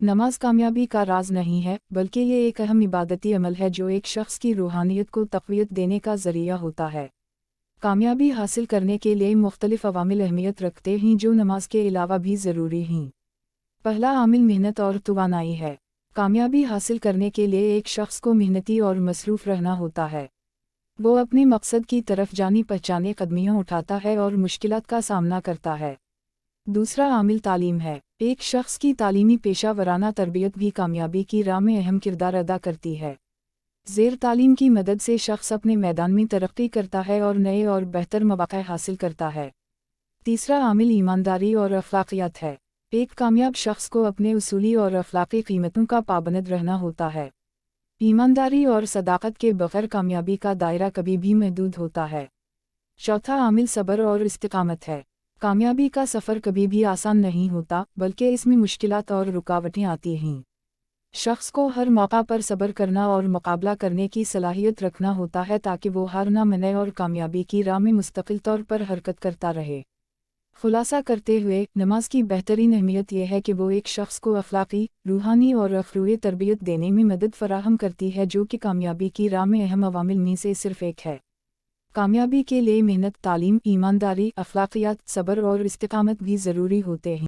नमाज कामयाबी का राज नहीं है, बल्कि ये एक अहम इबादती अमल है जो एक शख्स की रूहानियत को तक़वियत देने का ज़रिया होता है। कामयाबी हासिल करने के लिए मुख्तलिफ अवामिल अहमियत रखते हैं जो नमाज के अलावा भी ज़रूरी हैं। पहला आमिल मेहनत और तवानाई है। कामयाबी हासिल करने के लिए एक शख्स को मेहनती और मसरूफ़ रहना होता है। वो अपने मकसद की तरफ जानी पहचाने कदमियाँ उठाता है और मुश्किलात का सामना करता है। दूसरा आमिल तालीम है। एक शख्स की तालीमी पेशा वराना तरबियत भी कामयाबी की राह में अहम किरदार अदा करती है। ज़ेर तालीम की मदद से शख्स अपने मैदान में तरक्की करता है और नए और बेहतर मौक़े हासिल करता है। तीसरा आमिल ईमानदारी और अखलाक़ियात है। एक कामयाब शख्स को अपने उसूली और अखलाक़ी क़ीमतों का पाबंद रहना होता है। ईमानदारी और सदाक़त के बग़ैर कामयाबी का दायरा कभी भी महदूद होता है। चौथा आमिल सब्र और इस्तिक़ामत है। कामयाबी का सफ़र कभी भी आसान नहीं होता, बल्कि इसमें मुश्किलात और रुकावटें आती हैं। शख्स को हर मौका पर सब्र करना और मुकाबला करने की सलाहियत रखना होता है ताकि वो हार ना माने और कामयाबी की राह में मुस्तकिल तौर पर हरकत करता रहे। खुलासा करते हुए, नमाज की बेहतरीन अहमियत यह है कि वो एक शख्स को अखलाक़ी, रूहानी और अखरुई तरबियत देने में मदद फराहम करती है, जो कि कामयाबी की राह में अहम अवामिल में से सिर्फ़ एक है। कामयाबी के लिए मेहनत, तालीम, ईमानदारी, अखलाक़ियात, सब्र और इस्तिक़ामत भी ज़रूरी होते हैं।